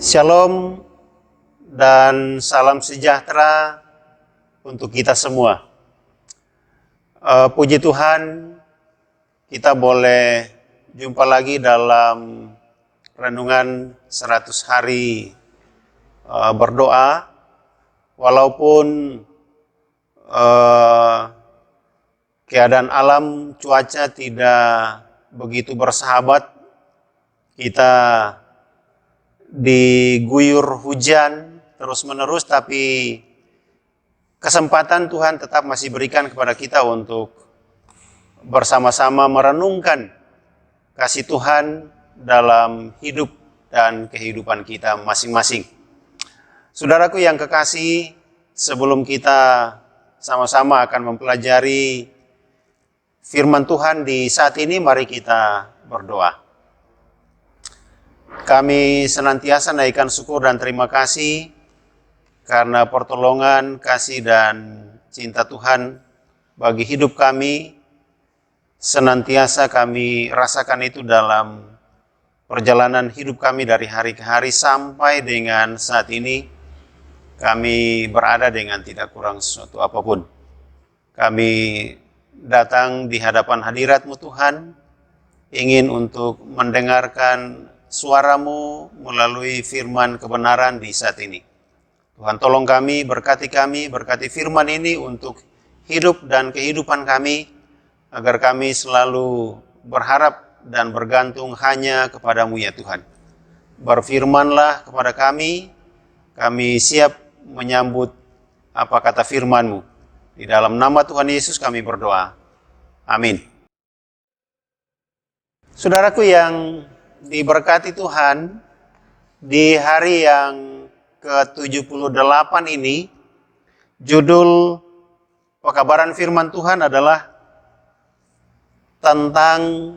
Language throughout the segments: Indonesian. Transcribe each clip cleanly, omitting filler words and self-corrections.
Shalom dan salam sejahtera untuk kita semua. Puji Tuhan, kita boleh jumpa lagi dalam renungan 100 hari berdoa. Walaupun keadaan alam cuaca tidak begitu bersahabat, kita diguyur hujan terus-menerus, tapi kesempatan Tuhan tetap masih berikan kepada kita untuk bersama-sama merenungkan kasih Tuhan dalam hidup dan kehidupan kita masing-masing. Saudaraku yang kekasih, sebelum kita sama-sama akan mempelajari firman Tuhan di saat ini, mari kita berdoa. Kami senantiasa naikkan syukur dan terima kasih karena pertolongan, kasih, dan cinta Tuhan bagi hidup kami. Senantiasa kami rasakan itu dalam perjalanan hidup kami dari hari ke hari sampai dengan saat ini. Kami berada dengan tidak kurang sesuatu apapun. Kami datang di hadapan hadirat-Mu Tuhan, ingin untuk mendengarkan suara-Mu melalui firman kebenaran di saat ini. Tuhan tolong kami, berkati firman ini untuk hidup dan kehidupan kami, agar kami selalu berharap dan bergantung hanya kepada-Mu ya Tuhan. Berfirmanlah kepada kami siap menyambut apa kata firman-Mu. Di dalam nama Tuhan Yesus kami berdoa. Amin. Saudaraku yang diberkati Tuhan, di hari yang ke-78 ini, judul pekabaran firman Tuhan adalah tentang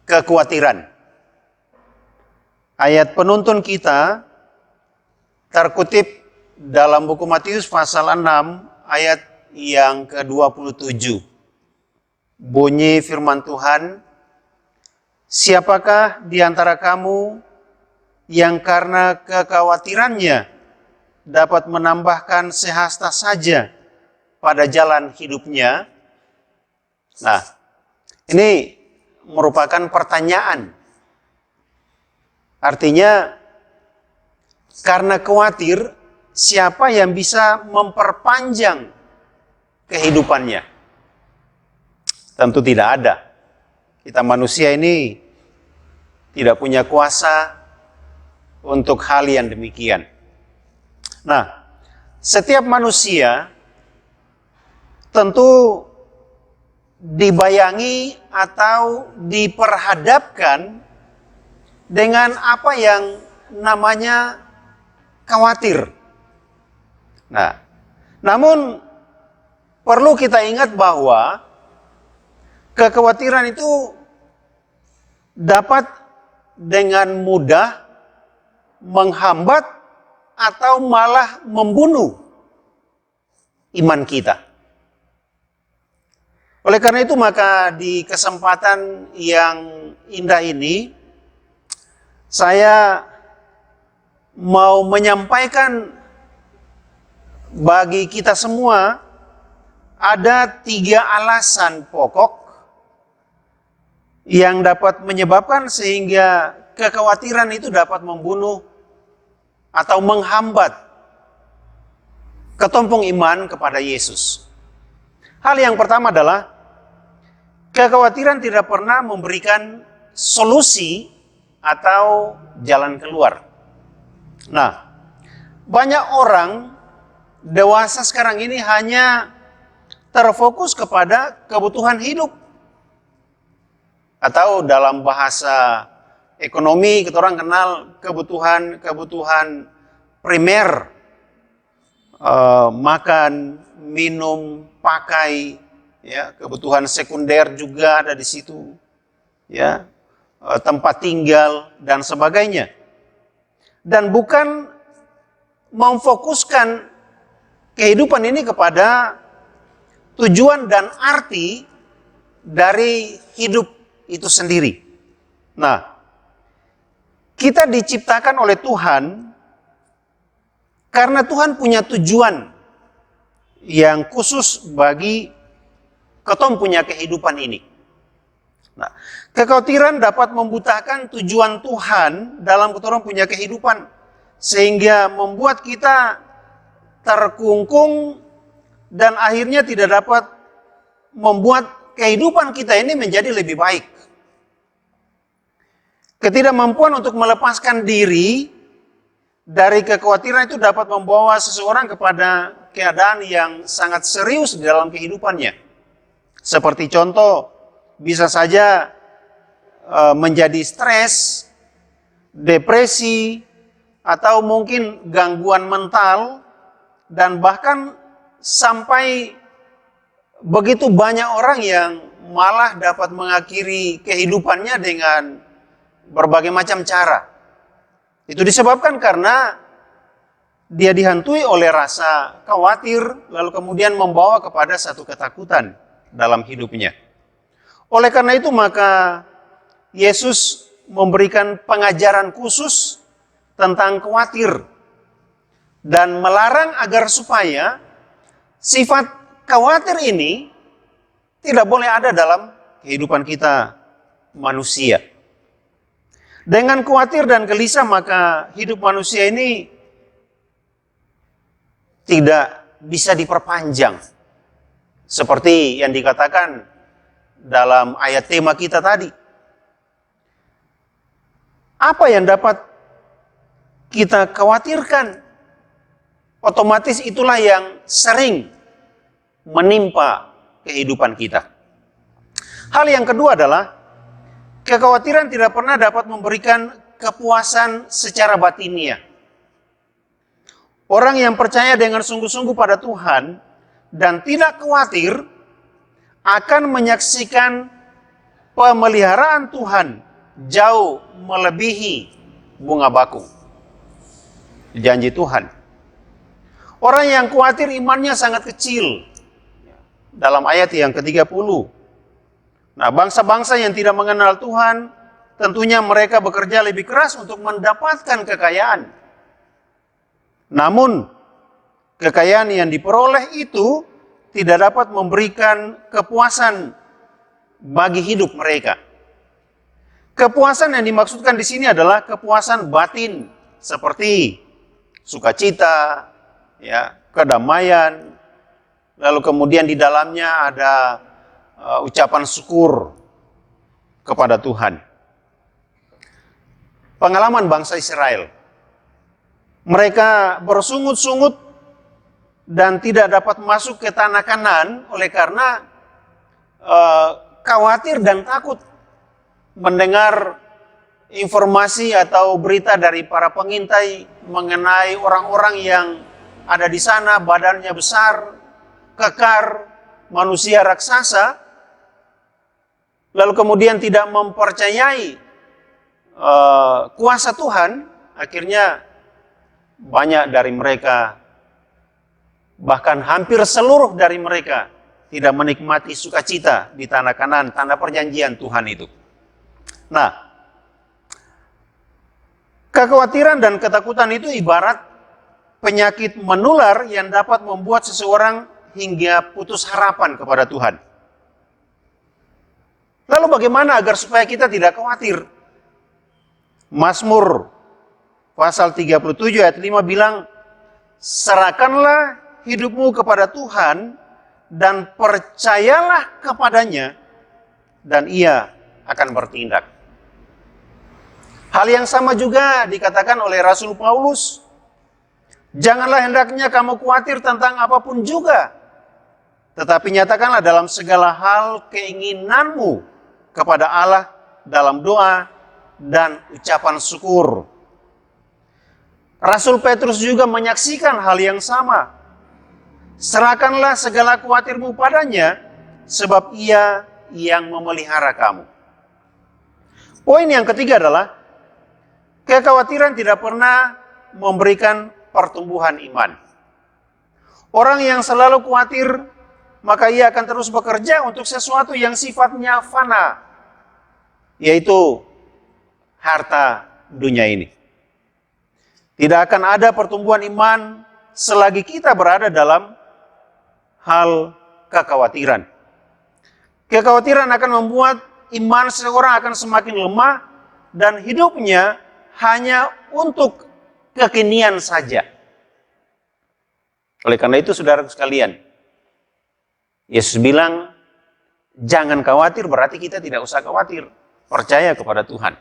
kekhawatiran. Ayat penuntun kita terkutip dalam buku Matius pasal 6 ayat yang ke-27. Bunyi firman Tuhan, "Siapakah di antara kamu yang karena kekhawatirannya dapat menambahkan sehasta saja pada jalan hidupnya?" Nah, ini merupakan pertanyaan. Artinya, karena khawatir, siapa yang bisa memperpanjang kehidupannya? Tentu tidak ada. Kita manusia ini tidak punya kuasa untuk hal yang demikian. Nah, setiap manusia tentu dibayangi atau diperhadapkan dengan apa yang namanya khawatir. Nah, namun perlu kita ingat bahwa kekhawatiran itu dapat dengan mudah menghambat atau malah membunuh iman kita. Oleh karena itu, maka di kesempatan yang indah ini, saya mau menyampaikan bagi kita semua ada 3 alasan pokok yang dapat menyebabkan sehingga kekhawatiran itu dapat membunuh atau menghambat ketumpung iman kepada Yesus. Hal yang pertama adalah kekhawatiran tidak pernah memberikan solusi atau jalan keluar. Nah, banyak orang dewasa sekarang ini hanya terfokus kepada kebutuhan hidup. Atau dalam bahasa ekonomi, kita orang kenal kebutuhan primer, makan, minum, pakai, ya, kebutuhan sekunder juga ada di situ, ya, tempat tinggal dan sebagainya. Dan bukan memfokuskan kehidupan ini kepada tujuan dan arti dari hidup itu sendiri. Nah, kita diciptakan oleh Tuhan Karena Tuhan punya tujuan yang khusus bagi ketong punya kehidupan ini. Nah, kekhawatiran dapat membutakan tujuan Tuhan dalam ketong punya kehidupan, sehingga membuat kita terkungkung dan akhirnya tidak dapat membuat kehidupan kita ini menjadi lebih baik. Ketidakmampuan untuk melepaskan diri dari kekhawatiran itu dapat membawa seseorang kepada keadaan yang sangat serius di dalam kehidupannya. Seperti contoh, bisa saja menjadi stres, depresi, atau mungkin gangguan mental, dan bahkan sampai begitu banyak orang yang malah dapat mengakhiri kehidupannya dengan berbagai macam cara. Itu disebabkan karena dia dihantui oleh rasa khawatir, lalu kemudian membawa kepada satu ketakutan dalam hidupnya. Oleh karena itu maka Yesus memberikan pengajaran khusus tentang khawatir dan melarang agar supaya sifat khawatir ini tidak boleh ada dalam kehidupan kita manusia. Dengan khawatir dan gelisah maka hidup manusia ini tidak bisa diperpanjang. Seperti yang dikatakan dalam ayat tema kita tadi. Apa yang dapat kita khawatirkan? Otomatis itulah yang sering menimpa kehidupan kita. Hal yang kedua adalah kekhawatiran tidak pernah dapat memberikan kepuasan secara batiniah. Orang yang percaya dengan sungguh-sungguh pada Tuhan dan tidak khawatir akan menyaksikan pemeliharaan Tuhan jauh melebihi bunga bakung. Janji Tuhan. Orang yang khawatir imannya sangat kecil. Dalam ayat yang ke-30. Nah, bangsa-bangsa yang tidak mengenal Tuhan, tentunya mereka bekerja lebih keras untuk mendapatkan kekayaan. Namun, kekayaan yang diperoleh itu tidak dapat memberikan kepuasan bagi hidup mereka. Kepuasan yang dimaksudkan di sini adalah kepuasan batin, seperti sukacita, ya, kedamaian, lalu kemudian di dalamnya ada ucapan syukur kepada Tuhan. Pengalaman bangsa Israel. Mereka bersungut-sungut dan tidak dapat masuk ke tanah Kanaan oleh karena khawatir dan takut mendengar informasi atau berita dari para pengintai mengenai orang-orang yang ada di sana, badannya besar, kekar, manusia raksasa. Lalu kemudian tidak mempercayai kuasa Tuhan, akhirnya banyak dari mereka, bahkan hampir seluruh dari mereka tidak menikmati sukacita di tanah Kanaan, tanah perjanjian Tuhan itu. Nah, kekhawatiran dan ketakutan itu ibarat penyakit menular yang dapat membuat seseorang hingga putus harapan kepada Tuhan. Lalu bagaimana agar supaya kita tidak khawatir? Mazmur pasal 37 ayat 5 bilang, serahkanlah hidupmu kepada Tuhan dan percayalah kepadanya dan ia akan bertindak. Hal yang sama juga dikatakan oleh Rasul Paulus. Janganlah hendaknya kamu khawatir tentang apapun juga, tetapi nyatakanlah dalam segala hal keinginanmu kepada Allah dalam doa dan ucapan syukur. Rasul Petrus juga menyaksikan hal yang sama. Serahkanlah segala khawatirmu padanya, sebab ia yang memelihara kamu. Poin yang ketiga adalah, kekhawatiran tidak pernah memberikan pertumbuhan iman. Orang yang selalu khawatir, maka ia akan terus bekerja untuk sesuatu yang sifatnya fana, yaitu harta dunia ini. Tidak akan ada pertumbuhan iman selagi kita berada dalam hal kekhawatiran. Kekhawatiran akan membuat iman seseorang akan semakin lemah dan hidupnya hanya untuk kekinian saja. Oleh karena itu, saudara sekalian, Yesus bilang, jangan khawatir, berarti kita tidak usah khawatir. Percaya kepada Tuhan.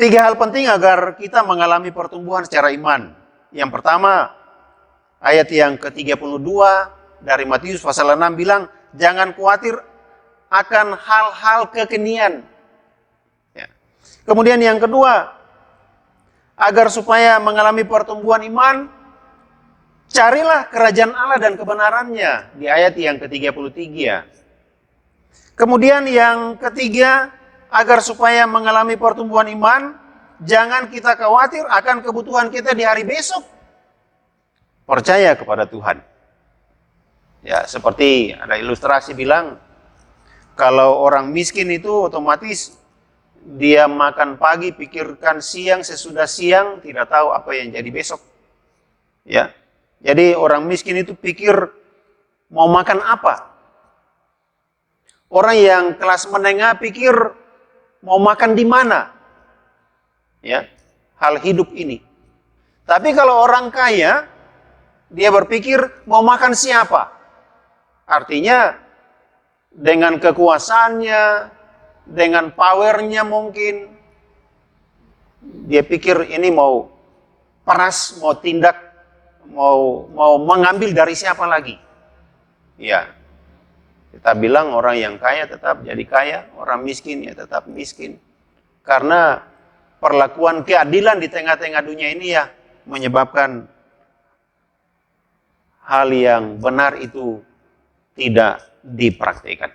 3 hal penting agar kita mengalami pertumbuhan secara iman. Yang pertama, ayat yang ke-32 dari Matius pasal 6 bilang, jangan khawatir akan hal-hal kekinian. Ya. Kemudian yang kedua, agar supaya mengalami pertumbuhan iman, carilah kerajaan Allah dan kebenarannya di ayat yang ke-33. Kemudian yang ketiga, agar supaya mengalami pertumbuhan iman, jangan kita khawatir akan kebutuhan kita di hari besok. Percaya kepada Tuhan. Ya, seperti ada ilustrasi bilang, kalau orang miskin itu otomatis dia makan pagi, pikirkan siang, sesudah siang tidak tahu apa yang jadi besok. Ya. Jadi orang miskin itu pikir mau makan apa. Orang yang kelas menengah pikir mau makan di mana. Ya, hal hidup ini. Tapi kalau orang kaya, dia berpikir mau makan siapa. Artinya dengan kekuasaannya, dengan powernya mungkin, dia pikir ini mau peras, mau tindak, mau mengambil dari siapa lagi. Ya, kita bilang orang yang kaya tetap jadi kaya, orang miskin ya tetap miskin. Karena perlakuan keadilan di tengah-tengah dunia ini ya menyebabkan hal yang benar itu tidak dipraktikkan.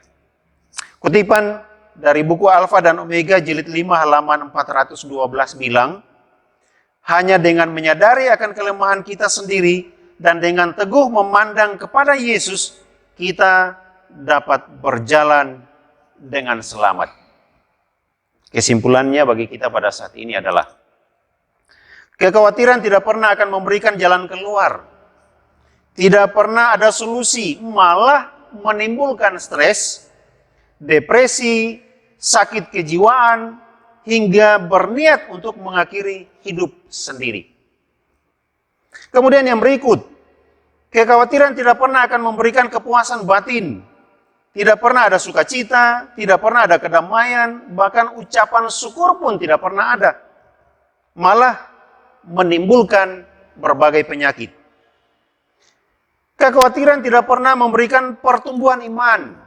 Kutipan dari buku Alfa dan Omega jilid 5 halaman 412 bilang, hanya dengan menyadari akan kelemahan kita sendiri dan dengan teguh memandang kepada Yesus, kita dapat berjalan dengan selamat. Kesimpulannya bagi kita pada saat ini adalah, kekhawatiran tidak pernah akan memberikan jalan keluar. Tidak pernah ada solusi, malah menimbulkan stres, depresi, sakit kejiwaan, hingga berniat untuk mengakhiri hidup sendiri. Kemudian yang berikut, kekhawatiran tidak pernah akan memberikan kepuasan batin. Tidak pernah ada sukacita, tidak pernah ada kedamaian, bahkan ucapan syukur pun tidak pernah ada. Malah menimbulkan berbagai penyakit. Kekhawatiran tidak pernah memberikan pertumbuhan iman.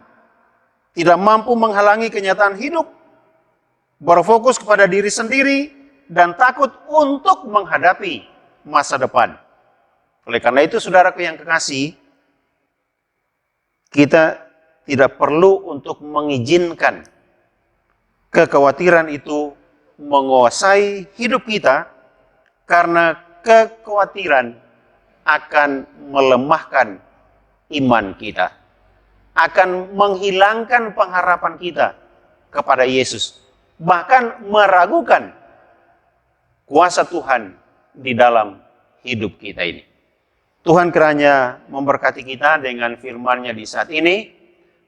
Tidak mampu menghalangi kenyataan hidup, berfokus kepada diri sendiri, dan takut untuk menghadapi masa depan. Oleh karena itu, saudaraku yang kekasih, kita tidak perlu untuk mengizinkan kekhawatiran itu menguasai hidup kita, karena kekhawatiran akan melemahkan iman kita, akan menghilangkan pengharapan kita kepada Yesus, bahkan meragukan kuasa Tuhan di dalam hidup kita ini. Tuhan kiranya memberkati kita dengan firman-Nya di saat ini,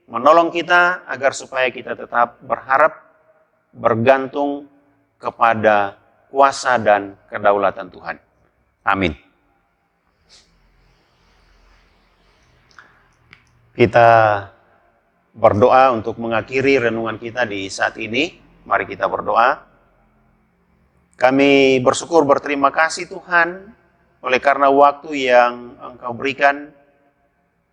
menolong kita agar supaya kita tetap berharap, bergantung kepada kuasa dan kedaulatan Tuhan. Amin. Kita berdoa untuk mengakhiri renungan kita di saat ini. Mari kita berdoa. Kami bersyukur, berterima kasih Tuhan, oleh karena waktu yang Engkau berikan,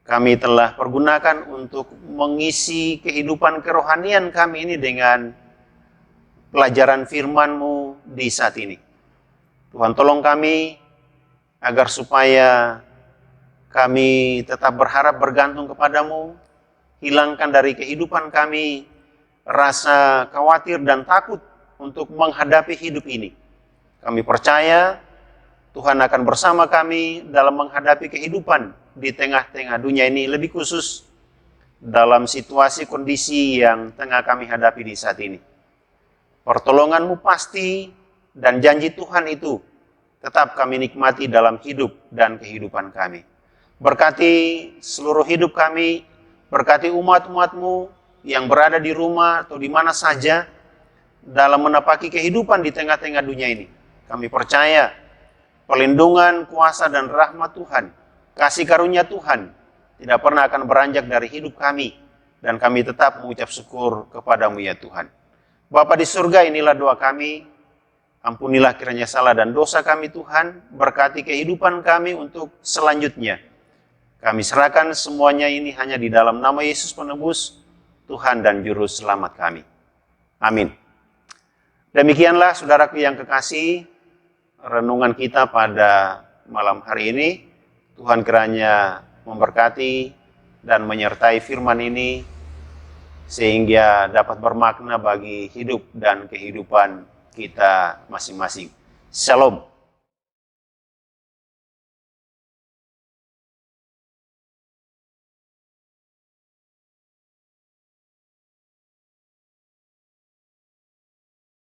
kami telah pergunakan untuk mengisi kehidupan kerohanian kami ini dengan pelajaran firman-Mu di saat ini. Tuhan, tolong kami agar supaya kami tetap berharap bergantung kepadamu, hilangkan dari kehidupan kami rasa khawatir dan takut untuk menghadapi hidup ini. Kami percaya Tuhan akan bersama kami dalam menghadapi kehidupan di tengah-tengah dunia ini, lebih khusus dalam situasi kondisi yang tengah kami hadapi di saat ini. Pertolongan-Mu pasti dan janji Tuhan itu tetap kami nikmati dalam hidup dan kehidupan kami. Berkati seluruh hidup kami, berkati umat-umat-Mu yang berada di rumah atau di mana saja dalam menapaki kehidupan di tengah-tengah dunia ini. Kami percaya perlindungan, kuasa, dan rahmat Tuhan, kasih karunia Tuhan tidak pernah akan beranjak dari hidup kami, dan kami tetap mengucap syukur kepada-Mu ya Tuhan. Bapa di surga, inilah doa kami. Ampunilah kiranya salah dan dosa kami Tuhan, berkati kehidupan kami untuk selanjutnya. Kami serahkan semuanya ini hanya di dalam nama Yesus Penebus, Tuhan dan Juru Selamat kami. Amin. Demikianlah saudaraku yang kekasih, renungan kita pada malam hari ini. Tuhan kiranya memberkati dan menyertai firman ini sehingga dapat bermakna bagi hidup dan kehidupan kita masing-masing. Shalom.